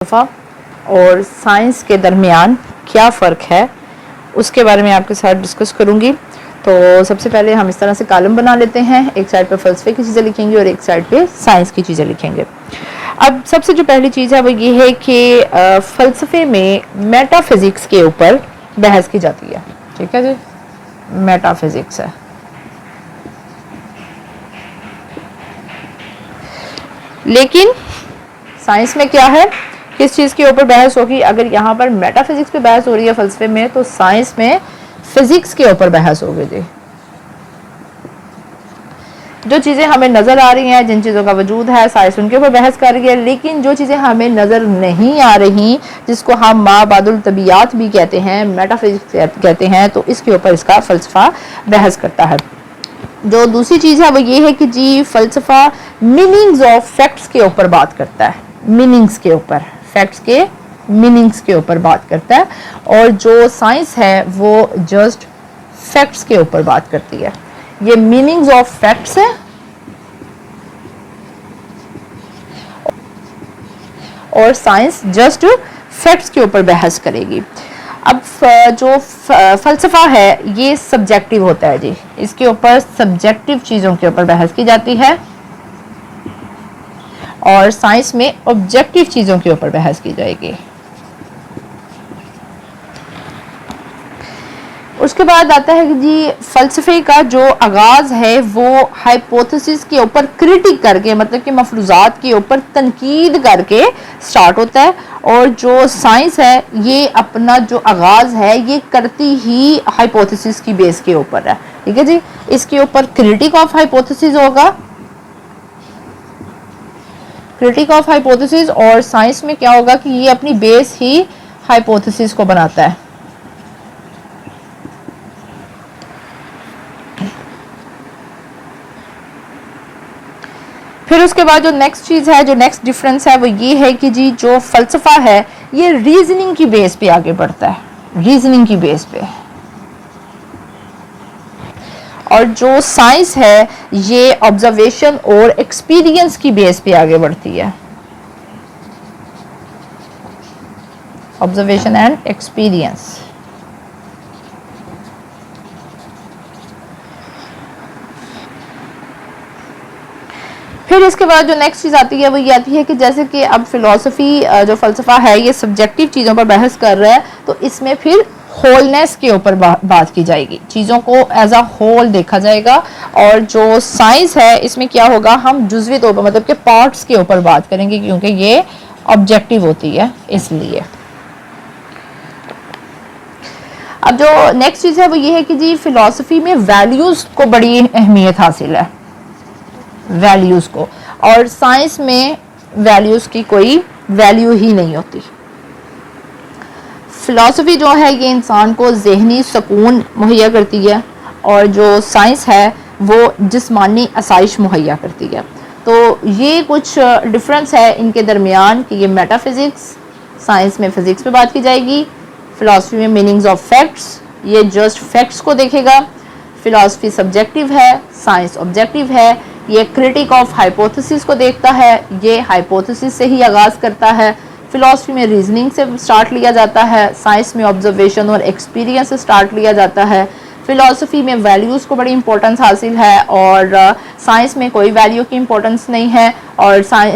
फ़लसफ़ा और साइंस के दरमियान क्या फ़र्क है उसके बारे में आपके साथ डिस्कस करूंगी। तो सबसे पहले हम इस तरह से कॉलम बना लेते हैं, एक साइड पे फ़लसफ़े की चीज़ें लिखेंगे और एक साइड पे साइंस की चीज़ें लिखेंगे। अब सबसे जो पहली चीज़ है वो ये है कि फ़लसफ़े में मेटाफिज़िक्स के ऊपर बहस की जाती है। ठीक है जी, मेटाफिज़िक्स है। लेकिन साइंस में क्या है, किस चीज़ के ऊपर बहस होगी? अगर यहाँ पर मेटाफिज़िक्स पे बहस हो रही है फ़लसफ़े में, तो साइंस में फ़िज़िक्स के ऊपर बहस होगी जी। जो चीज़ें हमें नज़र आ रही हैं, जिन चीज़ों का वजूद है, साइंस उनके ऊपर बहस कर रही है। लेकिन जो चीज़ें हमें नज़र नहीं आ रही, जिसको हम माबादुल तबियात भी कहते हैं, मेटाफिज़िक्स कहते हैं, तो इसके ऊपर इसका फ़लसफ़ा बहस करता है। जो दूसरी चीज़ है वो ये है कि जी फ़लसफ़ा मीनिंग्स ऑफ फैक्ट्स के ऊपर बात करता है, मीनिंग्स के ऊपर, फैक्ट्स के मीनिंग्स के ऊपर बात करता है। और जो साइंस है वो जस्ट फैक्ट्स के ऊपर बात करती है। ये मीनिंग्स ऑफ फैक्ट्स है और साइंस जस्ट फैक्ट्स के ऊपर बहस करेगी। अब जो फ़लसफ़ा है ये सब्जेक्टिव होता है जी, इसके ऊपर सब्जेक्टिव चीज़ों के ऊपर बहस की जाती है और साइंस में ऑब्जेक्टिव चीज़ों के ऊपर बहस की जाएगी। उसके बाद आता है कि जी फ़लसफ़े का जो आगाज़ है वो हाइपोथेसिस के ऊपर क्रिटिक करके, मतलब कि मफरूज़ात के ऊपर तनकीद करके स्टार्ट होता है। और जो साइंस है ये अपना जो आगाज़ है ये करती ही हाइपोथेसिस की बेस के ऊपर है। ठीक है जी, इसके ऊपर क्रिटिक ऑफ हाइपोथेसिस होगा, क्रिटिक ऑफ हाइपोथेसिस। और साइंस में क्या होगा कि ये अपनी बेस ही हाइपोथेसिस को बनाता है। फिर उसके बाद जो नेक्स्ट चीज़ है, जो नेक्स्ट डिफरेंस है वो ये है कि जी जो फ़लसफ़ा है ये रीजनिंग की बेस पे आगे बढ़ता है, रीजनिंग की बेस पे। और जो साइंस है ये ऑब्जर्वेशन और एक्सपीरियंस की बेस पे आगे बढ़ती है, ऑब्जर्वेशन एंड एक्सपीरियंस। फिर इसके बाद जो नेक्स्ट चीज़ आती है वो ये आती है कि जैसे कि अब फ़िलॉसफी जो फ़लसफ़ा है ये सब्जेक्टिव चीज़ों पर बहस कर रहा है, तो इसमें फिर होलनेस के ऊपर बात की जाएगी, चीज़ों को एज अ होल देखा जाएगा। और जो साइंस है इसमें क्या होगा, हम जुज़वी तौर पर मतलब कि पार्ट्स के ऊपर बात करेंगे, क्योंकि ये ऑब्जेक्टिव होती है इसलिए। अब जो नेक्स्ट चीज़ है वो ये है कि जी फ़िलॉसफी में वैल्यूज़ को बड़ी अहमियत हासिल है, वैल्यूज़ को। और साइंस में वैल्यूज़ की कोई वैल्यू ही नहीं होती। फ़िलॉसफी जो है ये इंसान को ज़हनी सुकून मुहैया करती है और जो साइंस है वो जिस्मानी आसाइश मुहैया करती है। तो ये कुछ डिफरेंस है इनके दरमियान कि ये मेटाफिज़िक्स, साइंस में फ़िज़िक्स पे बात की जाएगी, फ़िलॉसफी में मीनिंग्स ऑफ फैक्ट्स, ये जस्ट फैक्ट्स को देखेगा। फ़िलॉसफी सब्जेक्टिव है, साइंस ऑब्जेक्टिव है। ये क्रिटिक ऑफ हाइपोथेसिस को देखता है, ये हाइपोथेसिस से ही आगाज़ करता है। फ़िलॉसफी में रीजनिंग से स्टार्ट लिया जाता है, साइंस में ऑब्जर्वेशन और एक्सपीरियंस से स्टार्ट लिया जाता है। फ़िलॉसफी में वैल्यूज़ को बड़ी इंपॉर्टेंस हासिल है और साइंस में कोई वैल्यू की इंपॉर्टेंस नहीं है। और साइंस